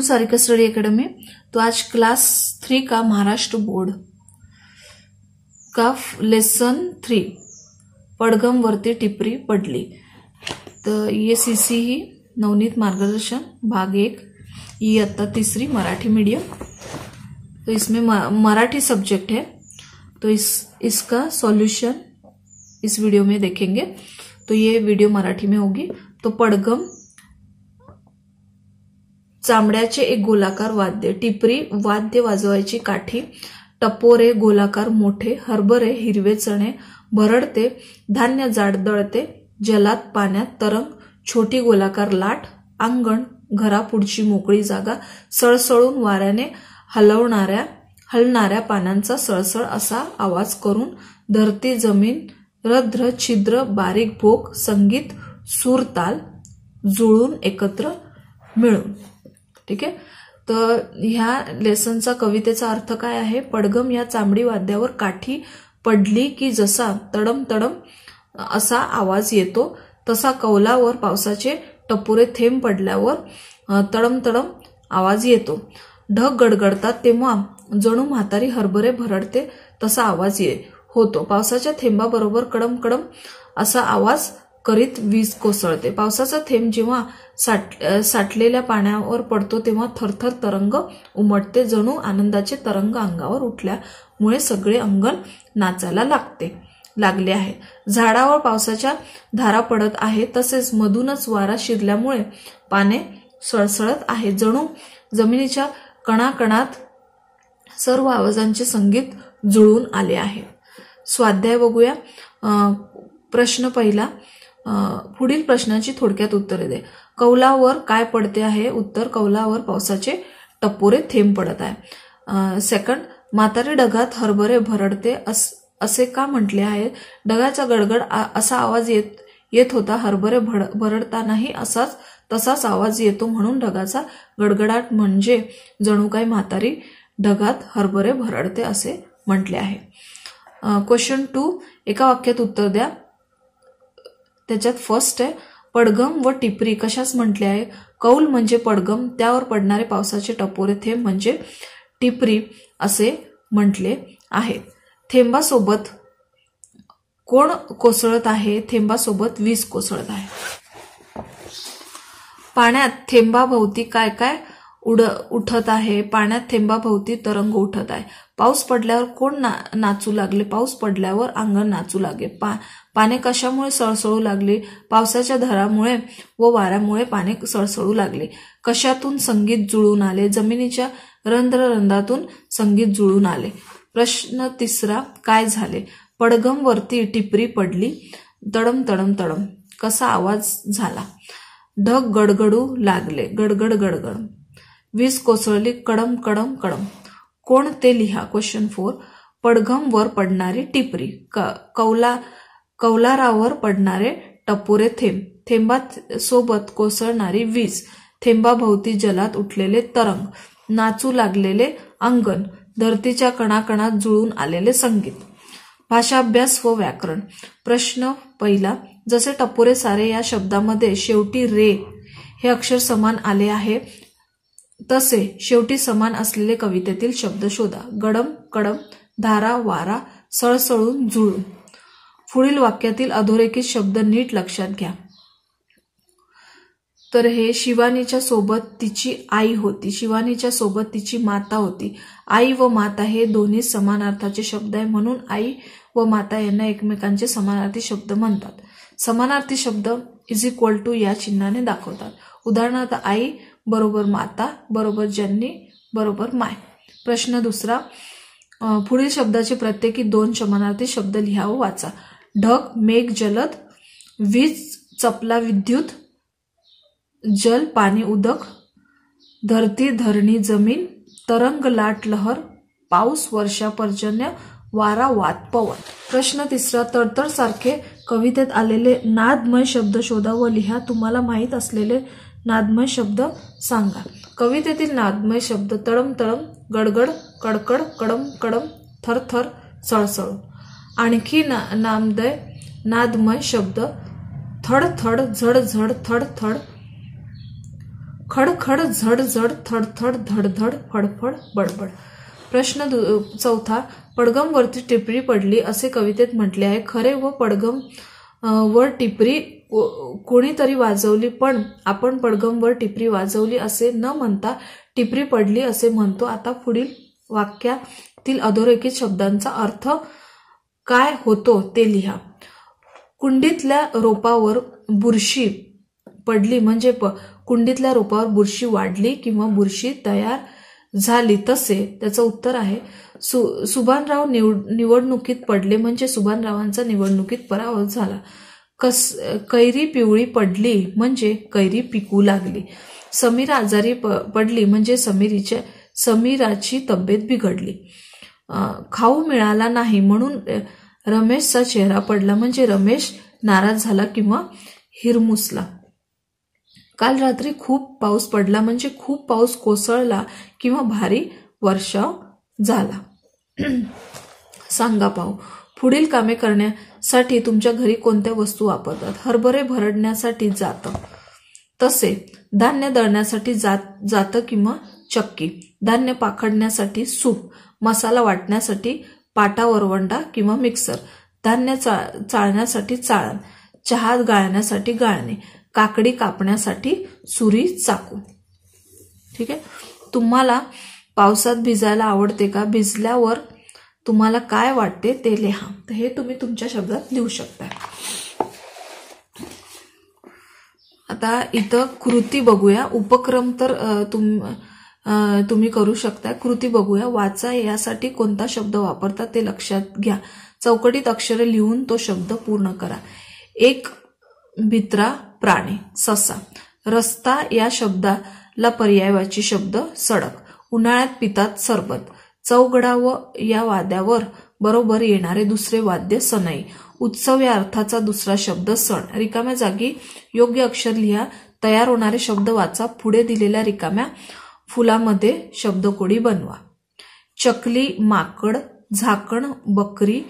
Sarika study academy. तो आज class 3 का महाराष्ट्र बोर्ड का लेसन 3 पडगम वरती टिपरी पडली। तो ये सीसी ही नवनीत मार्गदर्शन भाग 1 इयत्ता 3 मराठी मीडियम। तो इसमें मराठी सब्जेक्ट है। तो इसका सॉल्यूशन इस वीडियो में देखेंगे। तो ये वीडियो मराठी में होगी। तो पडगम चामड्याचे एक गोलाकार वाद्य, टिपरी वाद्य वाजवायची काठी, टपोरे गोलाकार मोठे, हरभरे हिरवे चणे, भरडते धान्य जाड दळते, जलात पाण्यात तरंग, छोटी गोलाकार लाट, अंगण घरापुढची मोकळी जागा, सळसळून वाऱ्याने हलणाऱ्या पानांचा सळसळ असा आवाज करून, धरती जमीन रध्र छिद्र बारीक भोग, संगीत सूर ताल जुळून एकत्र मिळून। ठीक आहे। तर ह्या लेसनचा कवितेचा अर्थ काय आहे? पडगम या चामडी वाद्यावर काठी पडली की जसा तडम तडम असा आवाज येतो, तसा कौलावर पावसाचे टपोरे थेंब पडल्यावर तडम तडम आवाज येतो। ढग गडगडतात तेव्हा जणू म्हातारी हरभरे भरडते तसा आवाज होतो। पावसाच्या थेंबाबरोबर कडम कडम असा आवाज करीत वीज कोसळते। पावसाचा थेंब जेव्हा साठलेल्या पाण्यावर पडतो तेव्हा थरथर तरंग उमटते, जणू आनंदाचे तरंग अंगावर उठल्यामुळे सगळे अंगण नाचायला लागले आहे। झाडावर पावसाच्या धारा पडत आहे, तसेच मधूनच वारा शिरल्यामुळे पाने सळसळत आहे, जणू जमिनीच्या कणाकणात सर्व आवाजांचे संगीत जुळून आले आहे। स्वाध्याय बघूया। प्रश्न पहिला, पुढील प्रश्नाची थोडक्यात उत्तरे दे। कौलावर काय पडते आहे? उत्तर, कौलावर पावसाचे टपोरे थेंब पडत आहे। सेकंड, म्हातारी ढगात हरभरे भरडते असे का म्हटले आहे? ढगाचा गडगड असा आवाज येत होता, हरभरे भरडतानाही तसाच आवाज येतो, म्हणून ढगाचा गडगडाट म्हणजे जणू काही म्हातारी ढगात हरभरे भरडते असे म्हटले आहे। क्वेश्चन 2, एका वाक्यात उत्तर द्या। त्याच्यात फर्स्ट आहे, पडगम व टिपरी कशास म्हटले आहे? कौल म्हणजे पडगम, त्यावर पडणारे पावसाचे टपोरे थेंब म्हणजे टिपरी असे म्हटले आहे। थेंबासोबत कोण कोसळत आहे? थेंबासोबत वीज कोसळत आहे। पाण्यात थेंबाभोवती काय काय उठत आहे? पाण्यात थेंबाभोवती तरंग उठत आहे। पाऊस पडल्यावर कोण नाचू लागले? पाऊस पडल्यावर अंगण नाचू लागले। पाने कशामुळे सळसळू लागली? पावसाच्या धारामुळे व वाऱ्यामुळे पाने सळसळू लागले। कशातून संगीत जुळून आले? जमिनीच्या रंध्रातून संगीत जुळून आले। प्रश्न तिसरा, काय झाले? पडगम वरती टिपरी पडली, तडम तडम तडम कसा आवाज झाला? ढग गडगडू लागले, गडगड गडगड। वीज कोसळली, कडम कडम कडम। कोण ते लिहा। क्वेश्चन 4, पडगम वर पडणारी टिपरी, कौलारावर पडणारे टपोरे थेंब, थेंबात सोबत कोसळणारी वीज, थेंबाभोवती जलात उठलेले तरंग, नाचू लागलेले अंगण, धरतीच्या कणाकणात जुळून आलेले संगीत। भाषाभ्यास व व्याकरण। प्रश्न पहिला, जसे टपोरे सारे या शब्दामध्ये शेवटी रे हे अक्षर समान आले आहे, तसे शेवटी समान असलेले कवितेतील शब्द शोधा। गडम कडम, धारा वारा, सळसळून जुळून। पुढील वाक्यातील अधोरेखित शब्द नीट लक्षात घ्या। तर हे शिवानीच्या सोबत तिची आई होती, शिवानीच्या सोबत तिची माता होती। आई व माता हे दोन्ही समानार्थाचे शब्द आहे, म्हणून आई व माता यांना एकमेकांचे समानार्थी शब्द म्हणतात। समानार्थी शब्द इज इक्वल टू या चिन्हाने दाखवतात। उदाहरणार्थ, आई बरोबर माता बरोबर जननी बरोबर माय। प्रश्न दुसरा, पुढील शब्दाचे प्रत्येकी 2 समानार्थी शब्द लिहा व वाचा। ढग मेघ जलद, वीज चपला विद्युत, जल पाणी उदक, धरती धरणी जमीन, तरंग लाट लहर, पाऊस वर्षा पर्जन्य, वारा वात पवन। प्रश्न तिसरा, तडतड सारखे कवितेत आलेले नादमय शब्द शोधा व लिहा। तुम्हाला माहीत असलेले नादमय शब्द सांगा। कवितेतील नादमय शब्द तडम तडम, गडगड, कडकड, कडम कडम, थरथर, सळसळ। आणखी नादमय शब्द थड थड, झड झड, थड थड, खडखड झडझड थडथड धडधड फडफड बडबड. प्रश्न चौथा, पडगम वरती टिपरी पडली असे कवितेत म्हटले आहे. खरे व पडगम वर टिपरी कोणीतरी वाजवली, पण आपण पडगम वर टिपरी वाजवली असे न म्हणता टिपरी पडली असे म्हणतो. आता पुढील वाक्यातील अधोरेखित शब्दांचा अर्थ काय होतो ते लिहा. कुंडीतल्या रोपावर बुरशी पडली म्हणजे कुंडीतल्या रोपावर बुरशी वाढली किंवा बुरशी तयार झाली तसे. त्याचं उत्तर आहे सुभानराव निवडणुकीत पडले म्हणजे सुभानरावांचा निवडणुकीत पराभव झाला. कैरी पिवळी पडली म्हणजे कैरी पिकू लागली. समीरा आजारी पडली म्हणजे समीराची तब्येत बिघडली. खाऊ मिळाला नाही म्हणून रमेशचा चेहरा पडला म्हणजे रमेश नाराज झाला किंवा हिरमुसला. काल रात्री खूप पाऊस पडला म्हणजे खूप पाऊस कोसळला किंवा भारी वर्षाव झाला. सांगा पाहू. पुढील कामे करण्यासाठी तुमच्या घरी कोणत्या वस्तू वापरतात. हरभरे भरडण्यासाठी जातं, तसे धान्य दळण्यासाठी जातं किंवा चक्की, धान्य पाखडण्यासाठी सूप, मसाला वाटण्यासाठी पाटा वरवंडा किंवा मिक्सर, धान्य चाळण्यासाठी चाळण, चहा गाळण्यासाठी गाळणे, काकडी कापण्यासाठी सुरी चाकू. ठीक आहे. तुम्हाला पावसात भिजायला आवडते का? भिजल्यावर तुम्हाला काय वाटते ते लिहा. तर हे तुम्ही तुमच्या शब्दात लिहू शकता. आता इथं कृती बघूया. उपक्रम तर तुम्ही करू शकता. कृती बघूया. वाचा यासाठी कोणता शब्द वापरतात ते लक्षात घ्या. चौकटीत अक्षरे लिहून तो शब्द पूर्ण करा. एक भित्रा प्राणी ससा. रस्ता या शब्दाला पर्यायवाची शब्द सडक. उन्हाळ्यात पितात सरबत. चौघडा व या वाद्यावर बरोबर येणारे दुसरे वाद्य सनई. उत्सव या अर्थाचा दुसरा शब्द सण. रिकाम्या जागी योग्य अक्षर लिहा. तयार होणारे शब्द वाचा. पुढे दिलेल्या रिकाम्या फुलामध्ये शब्दकोडी बनवा. चकली माकड, झाकण बकरी,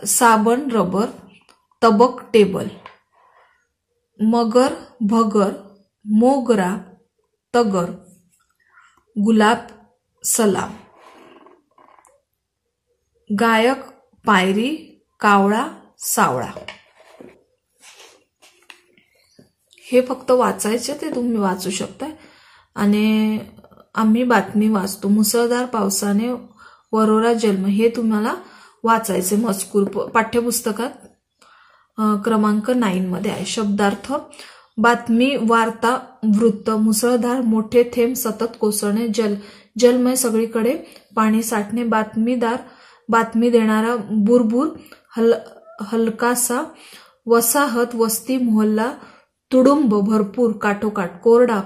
साबण रबर, तबक टेबल, मगर भगर, मोगरा तगर, गुलाब सलाम, गायक पायरी, कावळा सावळा. हे फक्त वाचायचे, ते तुम्ही वाचू शकता. आणि आम्ही बातमी वाचतो. मुसळधार पावसाने वरोरा जन्म, हे तुम्हाला वाचायचे मजकूर पाठ्यपुस्तकात क्रमांक 9 मध्ये आहे. शब्दार्थ. बातमी, वार्ता, वृत्त. मुसळधार मोठे थेंब सतत कोसळणे. जलमय सगळीकडे पाणी साठणे. बातमीदार, बातमी देणारा. बुरबुर, हलकासा. वसाहत, वस्ती, मोहल्ला. तुडुंब, भरपूर, काठोकाठ. कोरडा,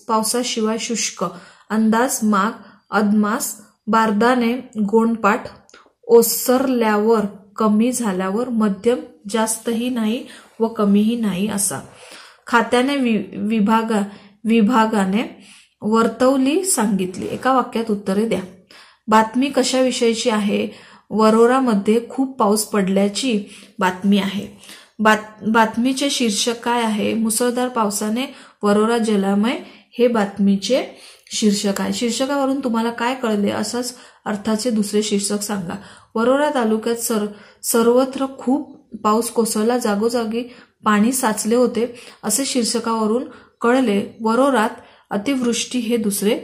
पावसाशिवाय शुष्क. अंदाज, माग, अदमास. बारदाने, गोंडपाठ. ओसरल्यावर, कमी झाल्यावर. मध्यम, जास्तही नाही व कमीही नाही असा. खात्याने, विभागाने. वर्तवली, सांगितली. एका वाक्यात उत्तरे द्या. बातमी कशाविषयीची आहे? वरोरामध्ये खूप पाऊस पडल्याची बातमी आहे. बातमीचे शीर्षक काय आहे? मुसळधार पावसाने वरोरा जलमय, हे बातमीचे शीर्षक आहे. शीर्षकावरून तुम्हाला काय कळले? असाच अर्थाचे दुसरे शीर्षक सांगा. वरोरा तालुक्यात सर्वत्र खूप पाऊस कोसळला, जागोजागी पाणी साचले होते असे शीर्षकावरून कळले. वरोरात अतिवृष्टी, हे दुसरे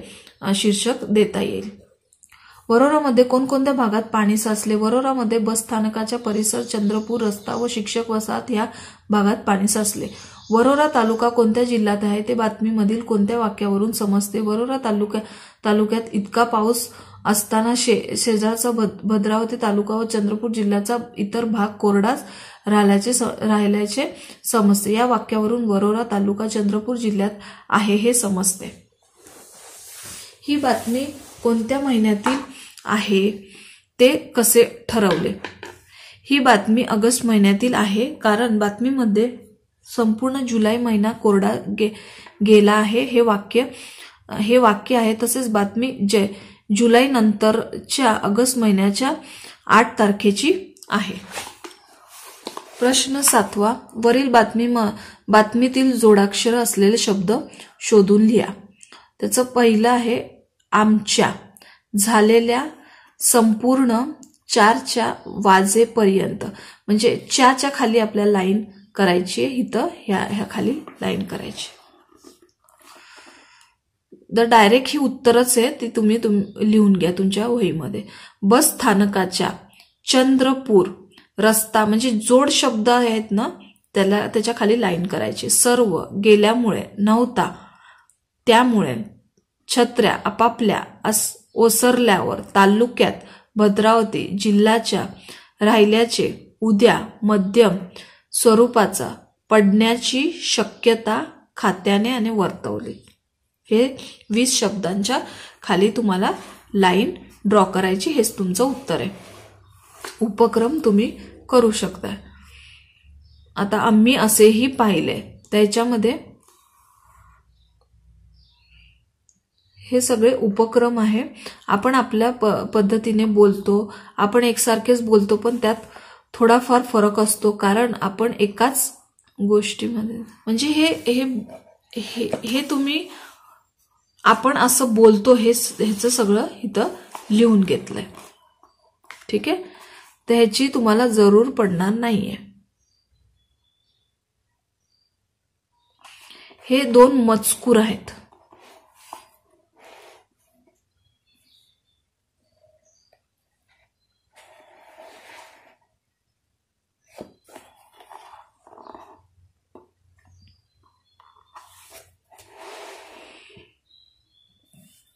शीर्षक देता येईल. वरोरामध्ये कोणकोणत्या भागात पाणी साचले? वरोरामध्ये बस स्थानकाच्या परिसर, चंद्रपूर रस्ता व शिक्षक वसाहत या भागात पाणी साचले. वरोरा तालुका कोणत्या जिल्ह्यात आहे ते बातमीमधील कोणत्या वाक्यावरून समजते? वरोरा तालुक्यात इतका पाऊस असताना शेजारचा भद्रावती तालुका व चंद्रपूर जिल्ह्याचा इतर भाग कोरडाच राहिल्याचे समजते. या वाक्यावरून वरोरा तालुका चंद्रपूर जिल्ह्यात आहे हे समजते. ही बातमी कोणत्या महिन्यातील आहे ते कसे ठरवले? ही बातमी ऑगस्ट महिन्यातील आहे, कारण बातमीमध्ये संपूर्ण जुलै महिना कोरडा गेला आहे हे वाक्य आहे. तसेच बातमी जुलै नंतरच्या ऑगस्ट महिन्याच्या 8 तारखेची आहे. प्रश्न 7वा, वरील बातमीतील जोडाक्षर असलेले शब्द शोधून लिहा. त्याचं पहिलं आहे आमच्या. झालेल्या संपूर्ण 4च्या वाजेपर्यंत, म्हणजे च्या खाली आपल्याला लाईन करायची आहे. इथं ह्या खाली लाईन करायची. डायरेक्ट ही उत्तरच आहे, ती तुम्ही लिहून घ्या तुमच्या वहीमध्ये. बस स्थानकाच्या चंद्रपूर रस्ता, म्हणजे जोड शब्द आहेत ना, त्याच्या खाली लाईन करायची. सर्व गेल्यामुळे, नव्हता त्यामुळे, छत्र्या आपापल्या ओसरल्यावर, तालुक्यात, भद्रावती जिल्ह्याच्या, राहिल्याचे, उद्या, मध्यम स्वरूपाचा, पडण्याची शक्यता खात्याने आणि वर्तवली. हे 20 शब्दांच्या खाली तुम्हाला लाईन ड्रॉ करायची. हेच तुमचं उत्तर आहे. उपक्रम तुम्ही करू शकता. आता आम्ही असेही पाहिले, त्याच्यामध्ये हे सगळे उपक्रम आहे. आपण आपल्या पद्धतीने बोलतो, आपण एकसारखेच बोलतो, पण त्यात थोडाफार फरक असतो, कारण आपण एकाच गोष्टीमध्ये, म्हणजे हे तुम्ही आपण असं बोलतो ह्याचं सगळं इथं लिहून घेतलंय. ठीक आहे, तर ह्याची तुम्हाला जरूर पडणार नाहीये. हे 2 मजकूर आहेत.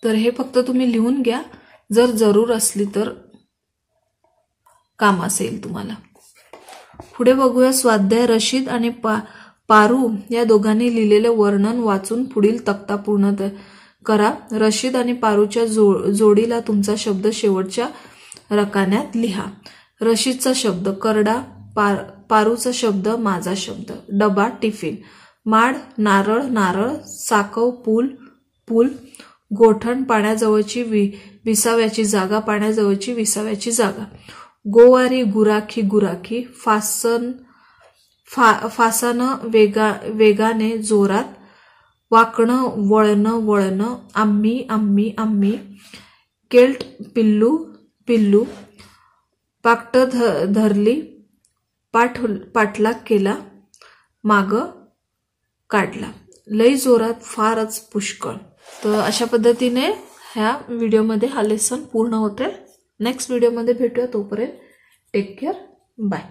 तर हे फक्त तुम्ही लिहून घ्या, जर जरूर असली तर काम असेल तुम्हाला. पुढे बघूया स्वाध्याय. रशीद आणि पारू या दोघांनी लिहिलेले वर्णन वाचून पुढील तक्ता पूर्ण करा. रशीद आणि पारूच्या जोडीला तुमचा शब्द शेवटच्या रकान्यात लिहा. रशीदचा शब्द करडा, पारूचा शब्द माझा शब्द, डबा टिफिन, माड नारळ नारळ, साकव पूल, गोठण पाण्याजवळची विसाव्याची जागा, पाण्याजवळची विसाव्याची जागा, गोवारी गुराखी, फासानं वेगाने जोरात, वाकणं वळणं, आम्ही, केल्ट पिल्लू, पाकट धरली, पाठलाग केला, माग काढला, लई जोरात, फारच पुष्कळ. तर अशा पद्धतीने ह्या व्हिडिओमध्ये हा लेसन पूर्ण होते. नेक्स्ट व्हिडिओमध्ये भेटूया. तोपर्यंत टेक केअर. बाय.